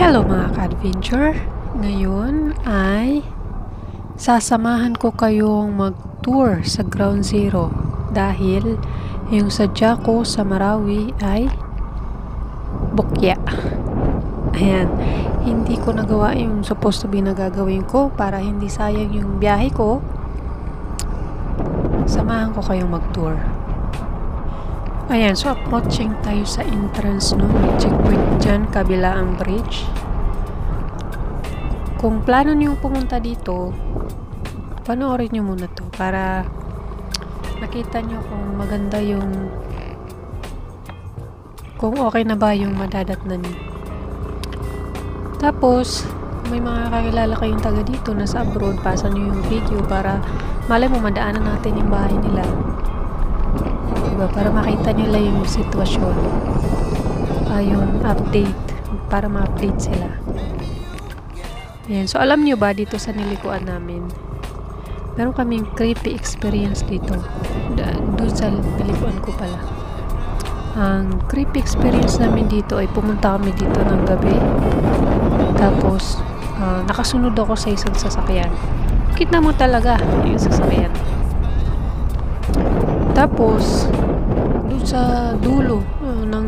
Hello mga ka-adventure! Ngayon ay sasamahan ko kayong mag-tour sa Ground Zero dahil yung sadya ko sa Marawi ay bukya. Ayan, hindi ko nagawa yung supposed to be na gagawin ko para hindi sayang yung biyahe ko. Samahan ko kayong mag-tour. Ayan, so approaching tayo sa entrance, no? May checkpoint dyan, kabila ang bridge. Kung plano nyo pumunta dito, panoorin nyo muna to para makita nyo kung maganda yung kung okay na ba yung madadatnan nyo. Tapos, may mga kakilala kayong taga dito na sa abroad, pasa nyo yung video para malay mo madaanan natin yung bahay nila. Diba? Para makita nila yung sitwasyon, yung update, para ma-update sila. Ayan. So alam nyo ba dito sa nilikuan namin, meron kaming creepy experience dito. Doon sa nilikuan ko pala, ang creepy experience namin dito ay pumunta kami dito ng gabi. Tapos nakasunod ako sa isang sasakyan. Kita mo talaga yung sasakyan. Tapos doon sa dulo ng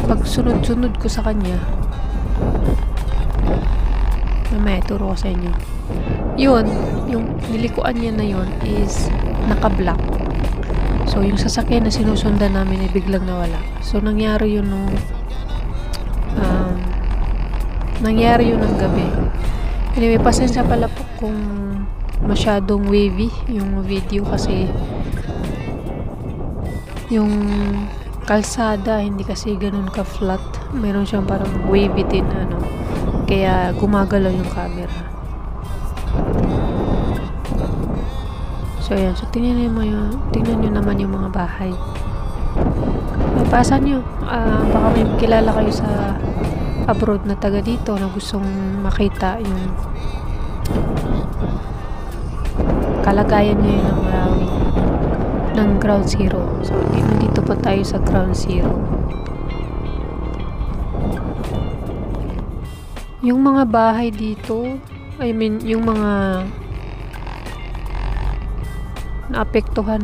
pagsunod-sunod ko sa kanya, may turo ko sa inyo. Yun, yung nilikuan niya na yun is naka-block. So yung sasakyan na sinusundan namin ay biglang nawala. So nangyari yun nung nangyari yun ng gabi. Anyway, pasensya pala po kung masyadong wavy yung video kasi yung kalsada hindi kasi ganun ka flat, meron siyang parang wavy din kaya gumagalaw yung camera. So ayan, so tingnan nyo naman yung mga bahay. Pasan nyo, baka may kilala kayo sa abroad na taga dito na gustong makita yung kalagayan ngayon ng Marawi, ng Ground Zero. So dito pa tayo sa Ground Zero. Yung mga bahay dito, I mean yung mga naapektuhan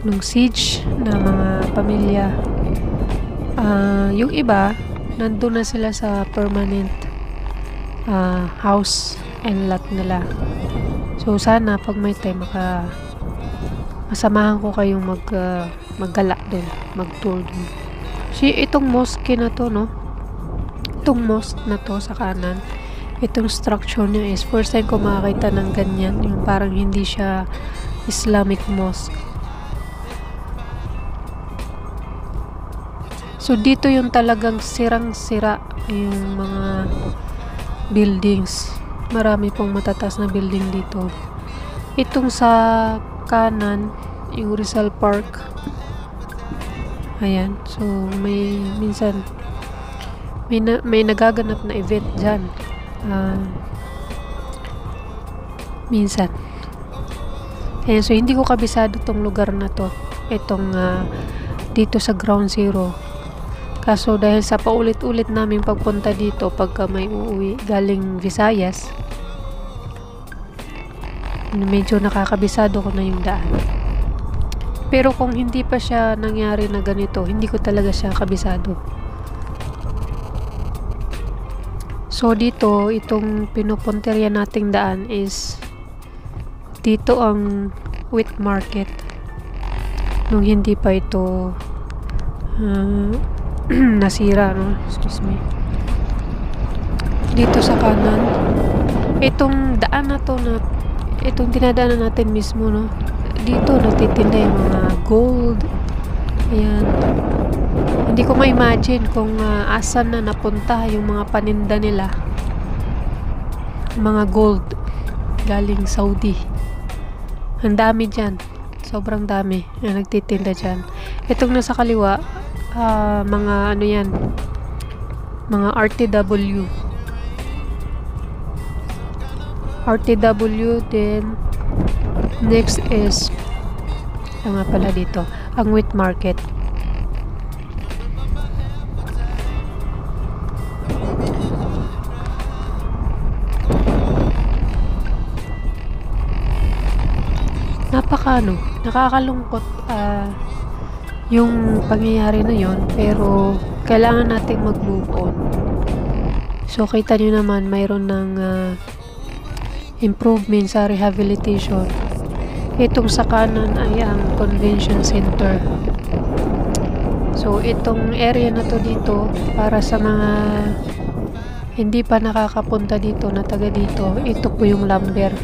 nung siege na mga pamilya, yung iba nandun na sila sa permanent house and lot nila. So sana pag may time masamahan ko kayong maggala dun, mag-tour dun. Itong mosque na to, no? Itong mosque na to sa kanan, itong structure niya is first time ko makakita ng ganyan, yung parang hindi siya Islamic mosque. So dito yung talagang sirang-sira yung mga buildings. Marami pong matataas na building dito. Itong sa kanan, yung Rizal Park. Ayan. So minsan may nagaganap na event dyan. Minsan. Ayan. So hindi ko kabisado tong lugar na to. Itong dito sa Ground Zero. Kaso dahil sa paulit-ulit naming pagpunta dito pagka may uuwi galing Visayas, medyo nakakabisado ko na yung daan. Pero kung hindi pa siya nangyari na ganito, hindi ko talaga siya kabisado. So dito, itong pinupunterya nating daan is dito ang wheat market. Nung hindi pa ito nasira, no? Excuse me. Dito sa kanan, itong daan na to, itong dinadaanan natin mismo, no? Dito nagtitinda yung mga gold. Ayan. Hindi ko ma-imagine kung asan na napunta yung mga paninda nila. Mga gold galing Saudi. Ang dami dyan. Sobrang dami na nagtitinda dyan. Itong nasa kaliwa, mga ano yan, mga RTW, then next is nga pala dito, ang wheat market. Nakakalungkot yung pangyayari na yon, pero kailangan nating mag-move on. So kita nyo naman mayroon ng improvement sa rehabilitation. Itong sa kanan ay ang convention center. So itong area na to dito, para sa mga hindi pa nakakapunta dito na taga dito, ito po yung lumber.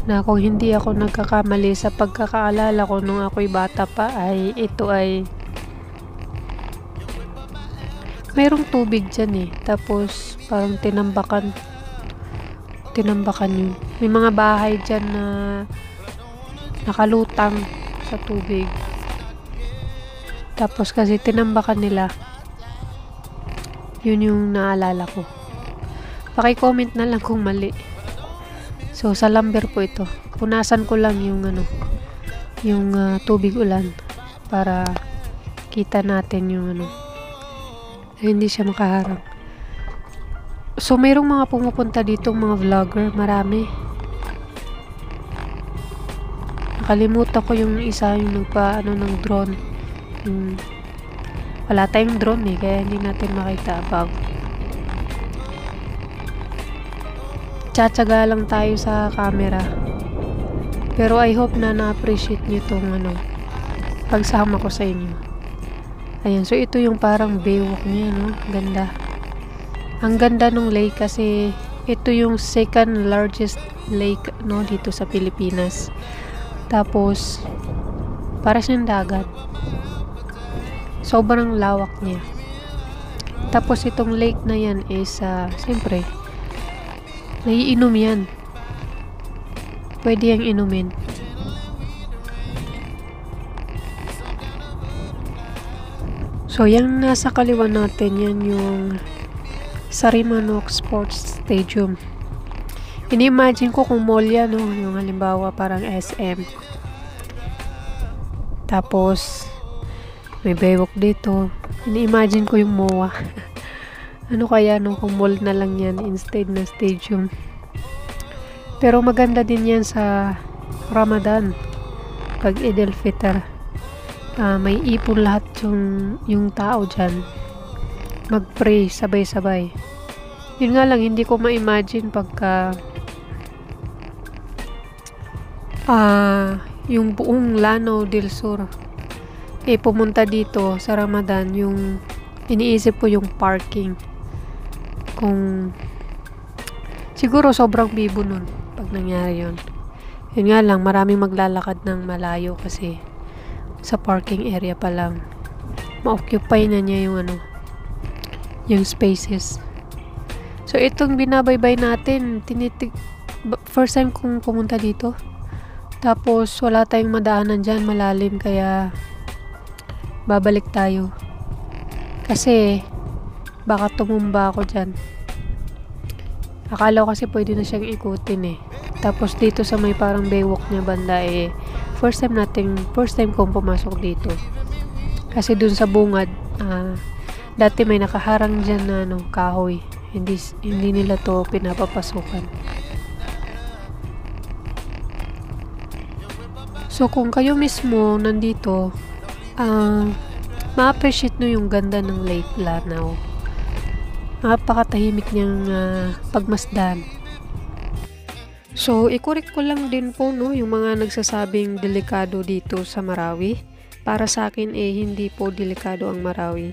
Na kung hindi ako nagkakamali sa pagkakaalala ko nung ako'y bata pa, ay ito ay mayroong tubig dyan eh. Tapos parang tinambakan yun. May mga bahay dyan na nakalutang sa tubig. Tapos kasi tinambakan nila. Yun yung naalala ko. Paki-comment na lang kung mali. So sa lumber po ito. Punasan ko lang yung tubig ulan para kita natin yung hindi siya makaharang. So mayroong mga pumupunta dito, mga vlogger, marami. Nakalimutan ko yung isa, yung ng drone. Wala tayong drone eh, kaya hindi natin makita above. Tsatsaga lang tayo sa camera. Pero I hope na na-appreciate nyo itong pagsama ko sa inyo. Ayan, so ito yung parang baywalk niya, no? Ganda. Ang ganda ng lake kasi ito yung second largest lake, no, dito sa Pilipinas. Tapos para siyang dagat. Sobrang lawak niya. Tapos itong lake na yan is siyempre naiinom yan. Pwede yang inumin. So, yung nasa kaliwa natin, yan yung Sarimanok Sports Stadium. Ini-imagine ko kung mall yan, no? Yung halimbawa parang SM. Tapos, may baywalk dito. Ini-imagine ko yung MOA. Ano kaya kung mall na lang yan instead na stadium. Pero maganda din yan sa Ramadan. Pag Eid al-Fitr. May ipon lahat yung tao dyan. Mag-pray sabay-sabay. Yun nga lang, hindi ko ma-imagine pagka yung buong Lanao del Sur pumunta dito sa Ramadan. Yung iniisip ko yung parking. Kung siguro sobrang bibo nun pag nangyari yun. Yun nga lang, maraming maglalakad ng malayo kasi sa parking area pa lang ma-occupy na niya yung spaces. So itong binabaybay natin, first time kong pumunta dito. Tapos wala tayong madaanan dyan, malalim, kaya babalik tayo kasi baka tumumba ako dyan. Akala ko kasi pwede na siyang ikutin eh. Tapos dito sa may parang baywalk niya banda first time kong pumasok dito. Kasi dun sa bungad, dati may nakaharang dyan na kahoy. Hindi nila to pinapapasukan. So kung kayo mismo nandito, ma-appreciate nyo yung ganda ng Lake Lanao. Napakatahimik niyang pagmasdan. So, i-correct ko lang din po yung mga nagsasabing delikado dito sa Marawi. Para sa akin hindi po delikado ang Marawi.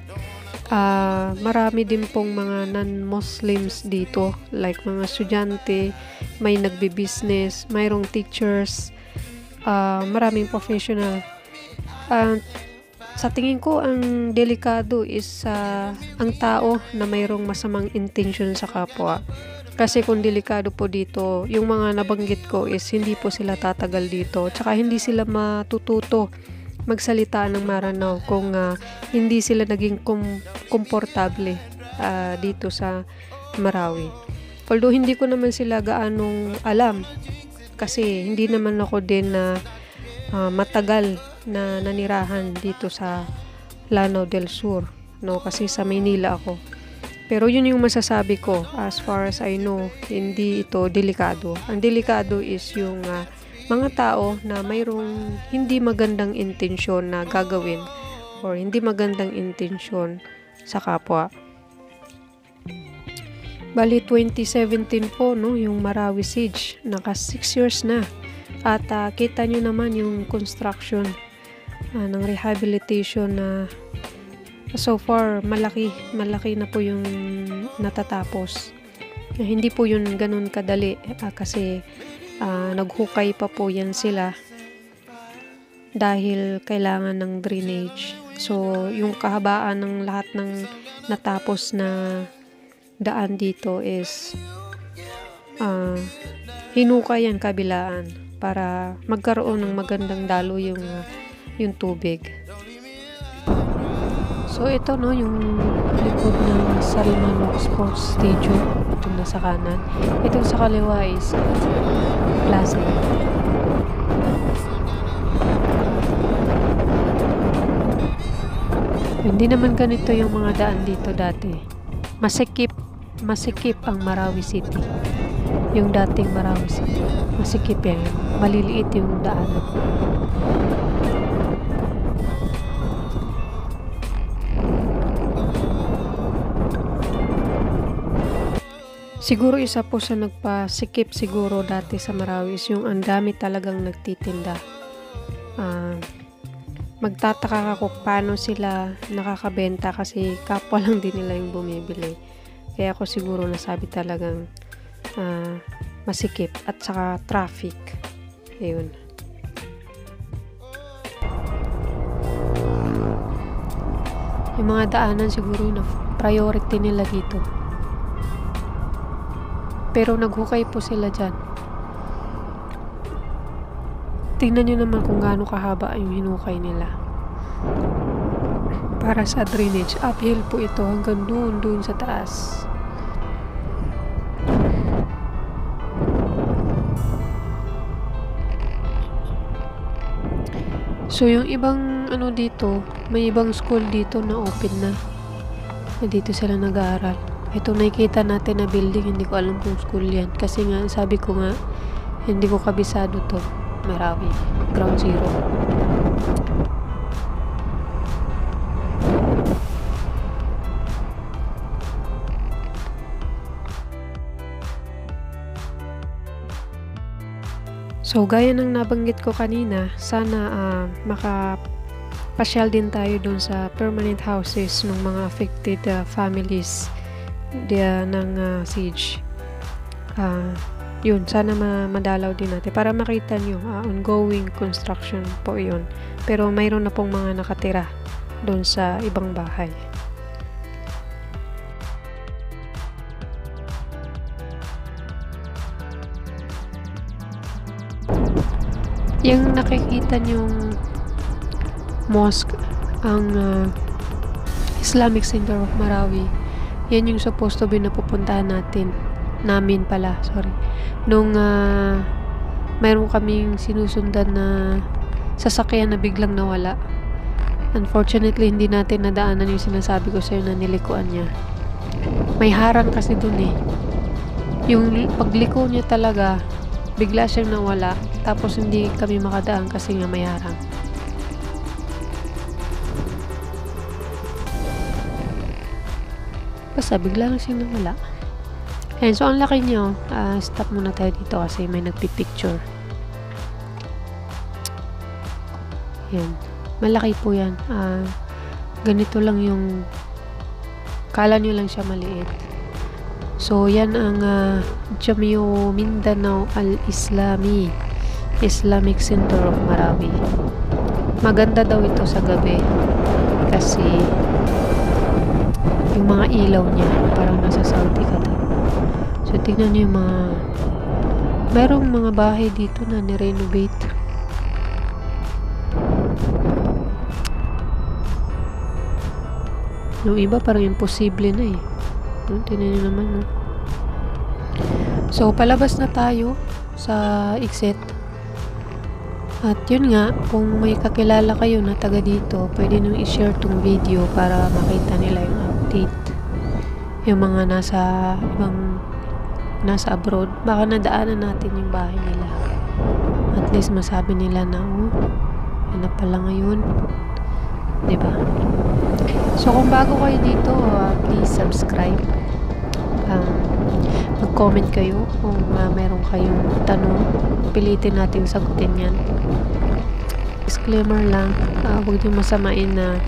Marami din pong mga non-Muslims dito, like mga estudyante, may nagbi-business, mayroong teachers, maraming professional. Sa tingin ko, ang delikado is ang tao na mayroong masamang intention sa kapwa. Kasi kung delikado po dito, yung mga nabanggit ko is hindi po sila tatagal dito. Tsaka hindi sila matututo magsalita ng Maranao kung hindi sila naging komportable dito sa Marawi. Although hindi ko naman sila gaanong alam kasi hindi naman ako din na matagal na nanirahan dito sa Lanao del Sur, no, kasi sa Maynila ako. Pero yun yung masasabi ko, as far as I know, hindi ito delikado. Ang delikado is yung mga tao na mayroong hindi magandang intensyon na gagawin or hindi magandang intensyon sa kapwa. Bali 2017 po, no, yung Marawi Siege, naka 6 years na. At kita nyo naman yung construction ng rehabilitation na so far malaki na po yung natatapos. Hindi po yun ganun kadali kasi naghukay pa po yan sila dahil kailangan ng drainage. So yung kahabaan ng lahat ng natapos na daan dito is hinukay yan kabilaan para magkaroon ng magandang dalo yung tubig. So ito, no, yung likod ng Salmanok Sports Stadium, ito nasa kanan. Ito sa kaliwa is plaza. Hindi naman ganito yung mga daan dito dati. Masikip ang Marawi City. Yung dating Marawi City. Masikip yan. Maliliit yung daanan. Siguro isa po sa nagpasikip siguro dati sa Marawi is yung ang dami talagang nagtitinda. Magtataka ka kung paano sila nakakabenta kasi kapwa lang din nila yung bumibili. Kaya ako siguro nasabi talagang masikip at saka traffic. Ayun. Yung mga daanan siguro na priority nila dito. Pero naghukay po sila dyan. Tingnan nyo naman kung gaano kahaba yung hinukay nila. Para sa drainage, uphill po ito hanggang doon sa taas. So yung ibang dito, may ibang school dito na open na. Dito sila nag-aaral. Ito nakikita natin na building, hindi ko alam kung school yan. Kasi nga, sabi ko nga, hindi ko kabisado to. Marawi. Ground Zero. So, gaya ng nabanggit ko kanina, sana makapasyal din tayo dun sa permanent houses ng mga affected families ng siege. Yun, sana madalaw din natin para makita nyo, ongoing construction po yun. Pero mayroon na pong mga nakatira doon sa ibang bahay. Yung nakikita nyong mosque, ang Islamic Center of Marawi, yan yung supposed to be napupuntahan namin pala, sorry. Nung mayroon kaming sinusundan na sasakyan na biglang nawala. Unfortunately, hindi natin nadaanan yung sinasabi ko sa'yo na nilikuan niya. May harang kasi dun eh. Yung pagliko niya talaga, bigla siyang nawala. Tapos hindi kami makadaan kasi nga may harang. Basta bigla lang siyang nawala. Ayan, so ang laki niya. Stop muna tayo dito kasi may nagpipicture. Ayan. Malaki po yan. Ganito lang yung kala nyo lang siya maliit. So, yan ang Jamio Mindanao Al-Islami Islamic Center of Marawi. Maganda daw ito sa gabi kasi yung mga ilaw niya parang nasa Saudi ka daw. So, tingnan nyo yung merong mga bahay dito na nirenovate. Yung iba parang imposible na eh. Tingnan nyo naman, no? So, palabas na tayo. sa exit. At yun nga, kung may kakilala kayo na taga dito, pwede nyo i-share tong video para makita nila yung update. Yung mga nasa abroad, baka nadaanan natin yung bahay nila. At least masabi nila na, oh, yun na pala ngayon. Diba? So, kung bago kayo dito, please subscribe. Mag-comment kayo kung meron kayong tanong. Pilitin natin sagutin yan. Disclaimer lang, huwag niyo masamain na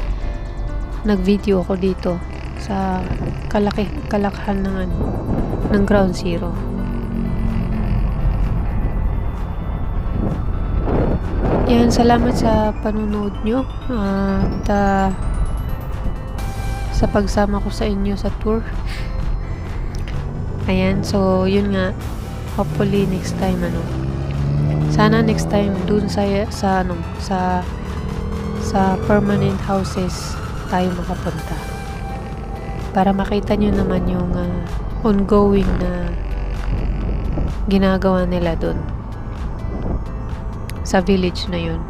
nag-video ako dito sa kalakhan ng Ground Zero. Yan, salamat sa panunood nyo at sa pagsama ko sa inyo sa tour. Ayan, so yun nga, hopefully next time sana next time dun sa permanent houses tayo makapunta para makita nyo naman yung ongoing na ginagawa nila dun sa village na yun.